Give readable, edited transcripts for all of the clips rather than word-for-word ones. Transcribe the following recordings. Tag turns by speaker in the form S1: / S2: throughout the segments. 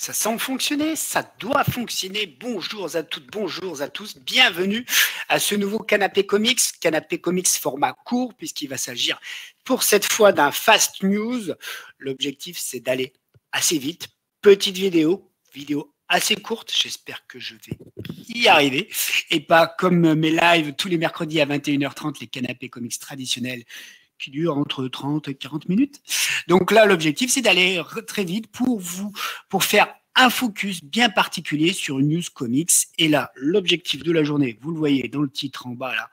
S1: Ça semble fonctionner, ça doit fonctionner. Bonjour à toutes, bonjour à tous. Bienvenue à ce nouveau Canapé Comics format court, puisqu'il va s'agir pour cette fois d'un fast news. L'objectif, c'est d'aller assez vite. Petite vidéo assez courte. J'espère que je vais y arriver. Et pas comme mes lives tous les mercredis à 21h30, les Canapés Comics traditionnels qui dure entre 30 et 40 minutes. Donc là, l'objectif, c'est d'aller très vite pour faire un focus bien particulier sur une news comics. Et là, l'objectif de la journée, vous le voyez dans le titre en bas là,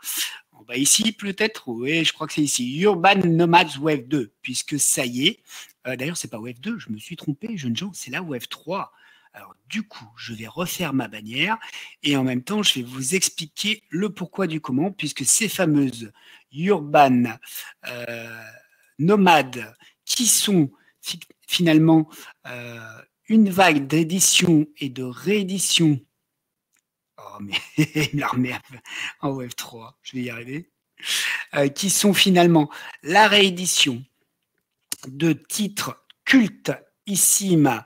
S1: en bas ici peut-être, oui, je crois que c'est ici, Urban Nomads Wave 2, puisque ça y est. D'ailleurs, c'est pas Wave 2, je me suis trompé, jeunes gens, c'est la Wave 3. Alors du coup, je vais refaire ma bannière et en même temps, je vais vous expliquer le pourquoi du comment, puisque ces fameuses urban nomades qui sont finalement une vague d'édition et de réédition. Oh, mais il me la remet en Wave 3, je vais y arriver. Qui sont finalement la réédition de titres cultissimes.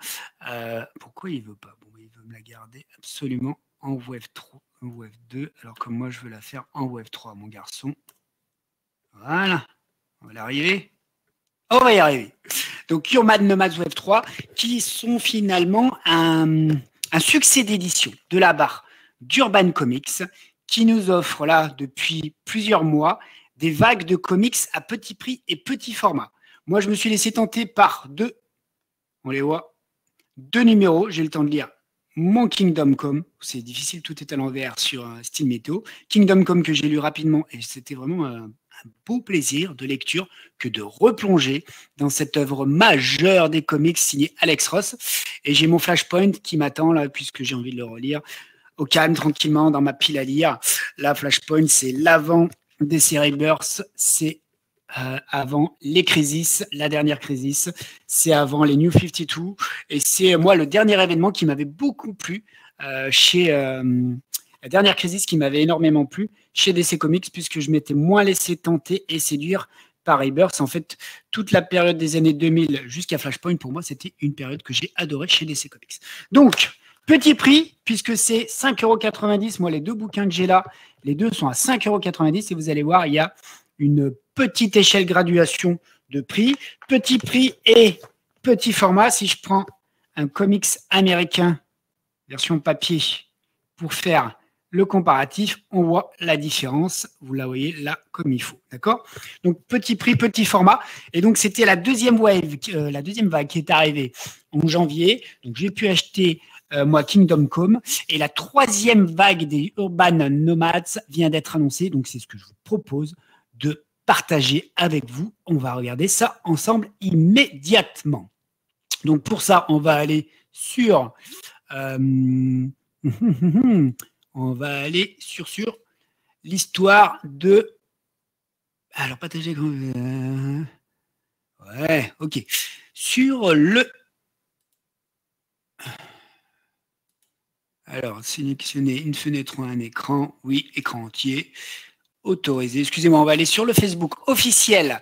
S1: Pourquoi il ne veut pas? Bon, il veut me la garder absolument en Wave 3, en Wave 2, alors que moi, je veux la faire en Wave 3, mon garçon. Voilà, on va y arriver. On va y arriver. Donc, Urban Nomads Wave 3, qui sont finalement un succès d'édition de la barre d'Urban Comics, qui nous offre là, depuis plusieurs mois, des vagues de comics à petit prix et petit format. Moi, je me suis laissé tenter par on les voit, deux numéros, j'ai le temps de lire mon Kingdom Come, c'est difficile, tout est à l'envers sur Style Météo, Kingdom Come que j'ai lu rapidement, et c'était vraiment un beau plaisir de lecture que de replonger dans cette œuvre majeure des comics signée Alex Ross. Et j'ai mon Flashpoint qui m'attend là, puisque j'ai envie de le relire au calme, tranquillement, dans ma pile à lire. La Flashpoint, c'est l'avant des séries Burst, c'est avant les Crisis, la dernière Crisis, c'est avant les New 52, et c'est moi le dernier événement qui m'avait beaucoup plu chez la dernière Crisis qui m'avait énormément plu chez DC Comics, puisque je m'étais moins laissé tenter et séduire par Rebirth. En fait, toute la période des années 2000 jusqu'à Flashpoint, pour moi, c'était une période que j'ai adorée chez DC Comics. Donc, petit prix, puisque c'est 5,90 €. Moi, les deux bouquins que j'ai là, les deux sont à 5,90 € et vous allez voir, il y a une petite échelle graduation de prix. Petit prix et petit format. Si je prends un comics américain, version papier, pour faire le comparatif, on voit la différence. Vous la voyez là comme il faut. D'accord? Donc, petit prix, petit format. Et donc, c'était la deuxième vague qui est arrivée en janvier. Donc, j'ai pu acheter moi, Kingdom Come. Et la troisième vague des Urban Nomads vient d'être annoncée. Donc, c'est ce que je vous propose de partager avec vous. On va regarder ça ensemble immédiatement. Donc, pour ça, on va aller sur... on va aller sur l'histoire de... Alors, partager... ouais, ok. Sur le... Alors, sélectionner une fenêtre ou un écran. Oui, écran entier. Autorisé. Excusez-moi, on va aller sur le Facebook officiel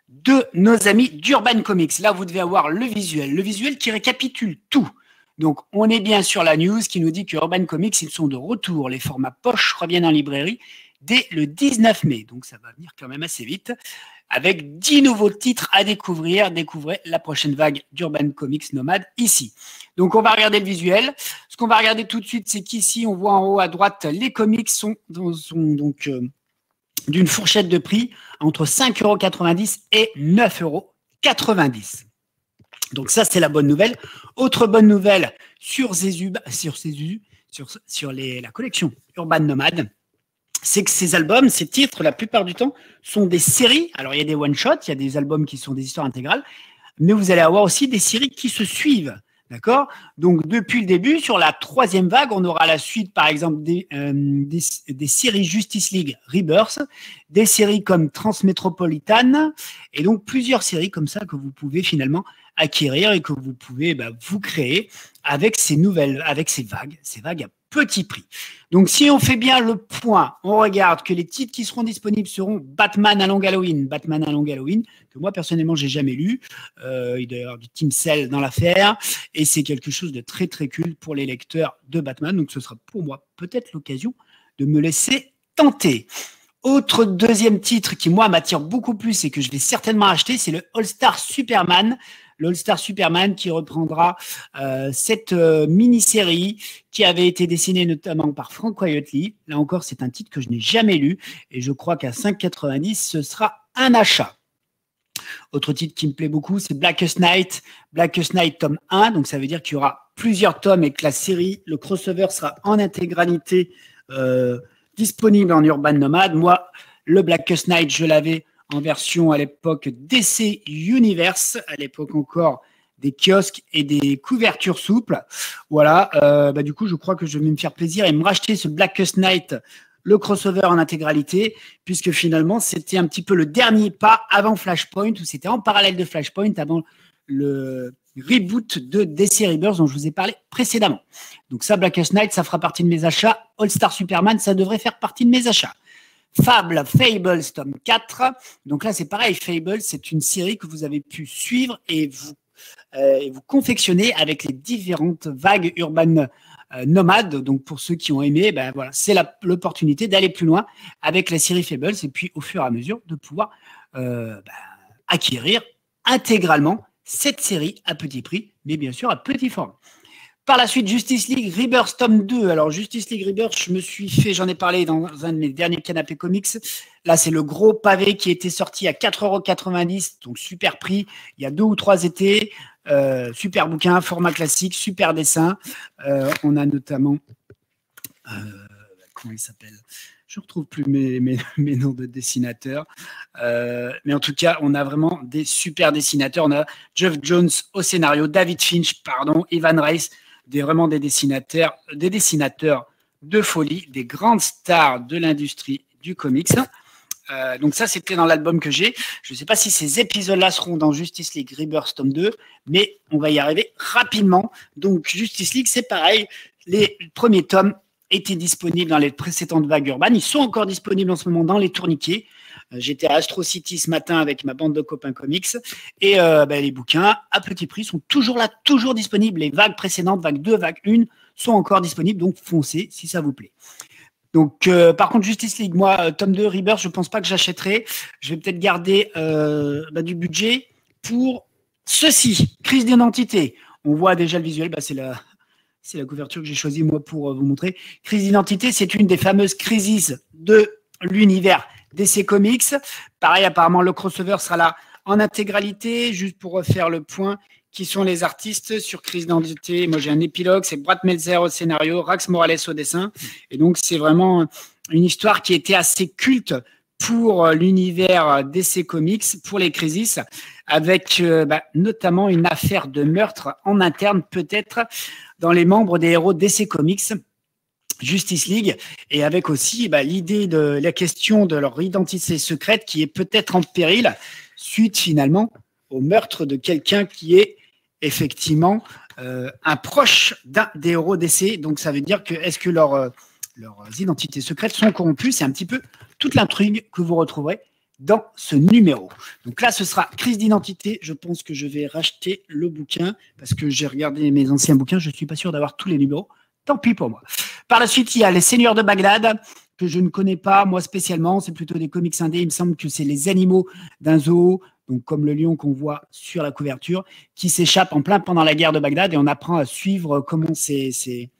S1: de nos amis d'Urban Comics. Là, vous devez avoir le visuel qui récapitule tout. Donc, on est bien sur la news qui nous dit que Urban Comics, ils sont de retour. Les formats poche reviennent en librairie dès le 19 mai. Donc, ça va venir quand même assez vite. Avec 10 nouveaux titres à découvrir. Découvrez la prochaine vague d'Urban Comics Nomade ici. Donc, on va regarder le visuel. Ce qu'on va regarder tout de suite, c'est qu'ici, on voit en haut à droite, les comics sont donc... d'une fourchette de prix entre 5,90 € et 9,90 €. Donc ça, c'est la bonne nouvelle. Autre bonne nouvelle sur la collection Urban Nomad, c'est que ces albums, ces titres, la plupart du temps, sont des séries. Alors, il y a des one-shots, il y a des albums qui sont des histoires intégrales, mais vous allez avoir aussi des séries qui se suivent. D'accord? Donc, depuis le début, sur la troisième vague, on aura la suite, par exemple, des séries Justice League Rebirth, des séries comme Transmétropolitane, et donc plusieurs séries comme ça que vous pouvez finalement acquérir et que vous pouvez vous créer avec ces vagues petit prix. Donc, si on fait bien le point, on regarde que les titres qui seront disponibles seront Batman à Long Halloween, que moi, personnellement, j'ai jamais lu. Il doit y avoir du Team Cell dans l'affaire. Et c'est quelque chose de très, très cool pour les lecteurs de Batman. Donc, ce sera pour moi peut-être l'occasion de me laisser tenter. Autre deuxième titre qui, moi, m'attire beaucoup plus et que je vais certainement acheter, c'est le All-Star Superman. Le All-Star Superman qui reprendra cette mini-série qui avait été dessinée notamment par Frank Quitely. Là encore, c'est un titre que je n'ai jamais lu et je crois qu'à 5,90, ce sera un achat. Autre titre qui me plaît beaucoup, c'est Blackest Night tome 1. Donc, ça veut dire qu'il y aura plusieurs tomes et que la série, le crossover sera en intégralité disponible en Urban Nomad. Moi, le Blackest Night, je l'avais en version à l'époque DC Universe, à l'époque encore des kiosques et des couvertures souples. Voilà, du coup, je crois que je vais me faire plaisir et me racheter ce Blackest Night, le crossover en intégralité, puisque finalement, c'était un petit peu le dernier pas avant Flashpoint, ou c'était en parallèle de Flashpoint, avant le reboot de DC Rebirth dont je vous ai parlé précédemment. Donc ça, Blackest Night, ça fera partie de mes achats. All-Star Superman, ça devrait faire partie de mes achats. Fables, tome 4. Donc là, c'est pareil. Fables, c'est une série que vous avez pu suivre et vous confectionner avec les différentes vagues urbaines nomades. Donc pour ceux qui ont aimé, ben voilà, c'est l'opportunité d'aller plus loin avec la série Fables et puis au fur et à mesure de pouvoir acquérir intégralement cette série à petit prix, mais bien sûr à petit format. Par la suite, Justice League Rebirth tome 2. Alors, Justice League Rebirth, j'en ai parlé dans un de mes derniers canapés comics. Là, c'est le gros pavé qui était sorti à 4,90 €, donc super prix. Il y a 2 ou 3 étés. Super bouquin, format classique, super dessin. On a notamment... comment il s'appelle ? Je ne retrouve plus mes noms de dessinateurs. Mais en tout cas, on a vraiment des super dessinateurs. On a Geoff Jones au scénario, David Finch, Ivan Reis, vraiment des dessinateurs de folie, des grandes stars de l'industrie du comics. Donc ça, c'était dans l'album que j'ai. Je ne sais pas si ces épisodes-là seront dans Justice League Rebirth tome 2, mais on va y arriver rapidement. Donc Justice League, c'est pareil. Les premiers tomes étaient disponibles dans les précédentes vagues urbaines. Ils sont encore disponibles en ce moment dans les tourniquets. J'étais à Astro City ce matin avec ma bande de copains comics. Et les bouquins, à petit prix, sont toujours là, toujours disponibles. Les vagues précédentes, vague 2, vague 1, sont encore disponibles. Donc, foncez si ça vous plaît. Donc, par contre, Justice League, moi, tome 2, Rebirth, je ne pense pas que j'achèterai. Je vais peut-être garder du budget pour ceci. Crise d'identité. On voit déjà le visuel. C'est la couverture que j'ai choisie, moi, pour vous montrer. Crise d'identité, c'est une des fameuses crises de l'univers DC Comics. Pareil, apparemment, le crossover sera là en intégralité. Juste pour refaire le point, qui sont les artistes sur Crise d'identité. Moi, j'ai un épilogue, c'est Brad Meltzer au scénario, Rax Morales au dessin. Et donc, c'est vraiment une histoire qui était assez culte pour l'univers DC Comics, pour les crises, avec notamment une affaire de meurtre en interne, peut-être, dans les membres des héros DC Comics, Justice League, et avec aussi l'idée de la question de leur identité secrète qui est peut-être en péril suite finalement au meurtre de quelqu'un qui est effectivement un proche d'un des héros DC. Donc ça veut dire que est-ce que leurs identités secrètes sont corrompues? C'est un petit peu toute l'intrigue que vous retrouverez dans ce numéro. Donc là, ce sera Crise d'identité. Je pense que je vais racheter le bouquin parce que j'ai regardé mes anciens bouquins. Je ne suis pas sûr d'avoir tous les numéros. Tant pis pour moi. Par la suite, il y a Les Seigneurs de Bagdad, que je ne connais pas, moi spécialement. C'est plutôt des comics indés. Il me semble que c'est les animaux d'un zoo, donc comme le lion qu'on voit sur la couverture, qui s'échappe en plein pendant la guerre de Bagdad. Et on apprend à suivre comment ces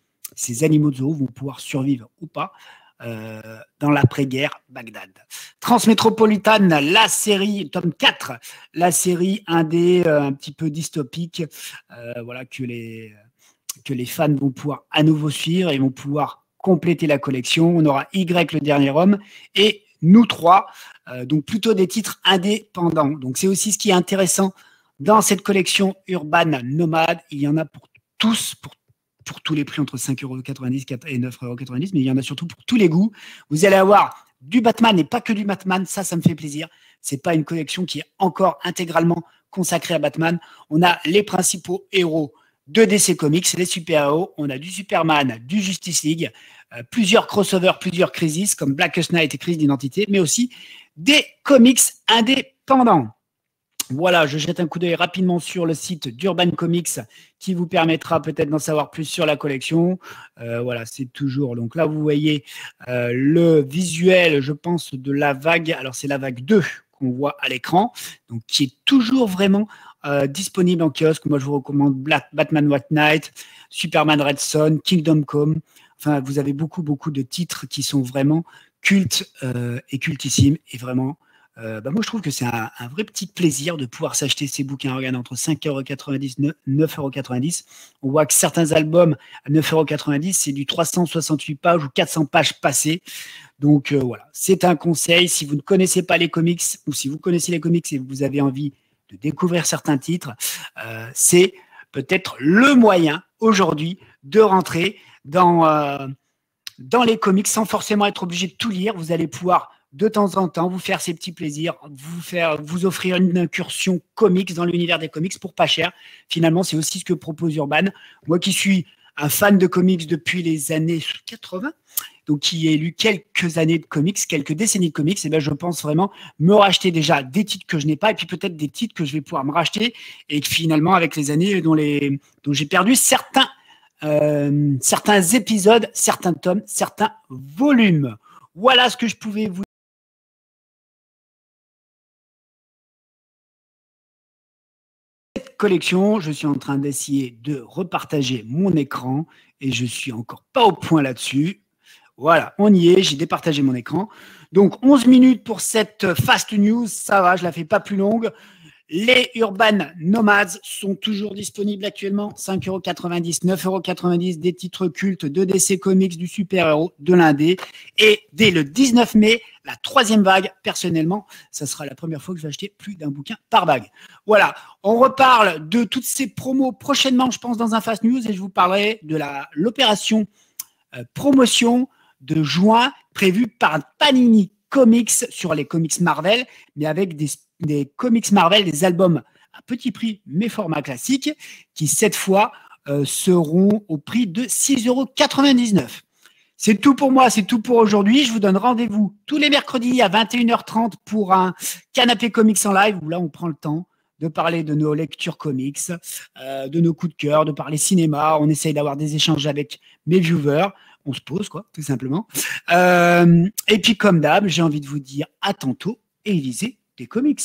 S1: animaux de zoo vont pouvoir survivre ou pas dans l'après-guerre Bagdad. Transmétropolitane, la série, tome 4, la série indé un petit peu dystopique, que les fans vont pouvoir à nouveau suivre et vont pouvoir compléter la collection. On aura Y, le dernier homme, et Nous trois, donc plutôt des titres indépendants. Donc c'est aussi ce qui est intéressant dans cette collection Urban Nomade. Il y en a pour tous, pour tous les prix, entre 5,90 € et 9,90 €, mais il y en a surtout pour tous les goûts. Vous allez avoir du Batman et pas que du Batman, ça me fait plaisir. C'est pas une collection qui est encore intégralement consacrée à Batman. On a les principaux héros de DC Comics, les super-héros. On a du Superman, du Justice League, plusieurs crossovers, plusieurs crises comme Blackest Night et Crise d'identité, mais aussi des comics indépendants. Voilà, je jette un coup d'œil rapidement sur le site d'Urban Comics qui vous permettra peut-être d'en savoir plus sur la collection. Voilà, c'est toujours. Donc là, vous voyez le visuel, je pense, de la vague. Alors, c'est la vague 2 qu'on voit à l'écran, donc qui est toujours vraiment disponible en kiosque. Moi, je vous recommande Batman White Knight, Superman Red Son, Kingdom Come. Enfin, vous avez beaucoup de titres qui sont vraiment cultes et cultissimes et vraiment. Moi, je trouve que c'est un vrai petit plaisir de pouvoir s'acheter ces bouquins. Regarde, entre 5,90 €, 9,90 €. On voit que certains albums à 9,90 €, c'est du 368 pages ou 400 pages passées. Donc voilà, c'est un conseil. Si vous ne connaissez pas les comics ou si vous connaissez les comics et vous avez envie de découvrir certains titres, c'est peut-être le moyen aujourd'hui de rentrer dans les comics sans forcément être obligé de tout lire. Vous allez pouvoir de temps en temps vous faire ces petits plaisirs, vous offrir une incursion comics dans l'univers des comics pour pas cher. Finalement, c'est aussi ce que propose Urban. Moi qui suis un fan de comics depuis les années 80, donc qui ai lu quelques années de comics, quelques décennies de comics, et bien je pense vraiment me racheter déjà des titres que je n'ai pas et puis peut-être des titres que je vais pouvoir me racheter et que finalement avec les années dont j'ai perdu certains épisodes, certains tomes, certains volumes. Voilà ce que je pouvais vous collection. Je suis en train d'essayer de repartager mon écran et je suis encore pas au point là-dessus. Voilà, on y est, j'ai départagé mon écran. Donc 11 minutes pour cette fast news, ça va, je la fais pas plus longue. Les Urban Nomads sont toujours disponibles actuellement, 5,90 €, 9,90 €, des titres cultes de DC Comics, du super-héros, de l'indé. Et dès le 19 mai, la 3e vague, personnellement, ça sera la première fois que je vais acheter plus d'un bouquin par vague. Voilà, on reparle de toutes ces promos prochainement, je pense, dans un Fast News, et je vous parlerai de l'opération promotion de juin prévue par Panini Comics sur les comics Marvel, mais avec des comics Marvel, des albums à petit prix, mais format classique, qui cette fois seront au prix de 6,99 €. C'est tout pour moi, c'est tout pour aujourd'hui. Je vous donne rendez-vous tous les mercredis à 21h30 pour un canapé comics en live, où là on prend le temps de parler de nos lectures comics, de nos coups de cœur, de parler cinéma. On essaye d'avoir des échanges avec mes viewers. On se pose, quoi, tout simplement. Et puis, comme d'hab, j'ai envie de vous dire à tantôt et lisez des comics.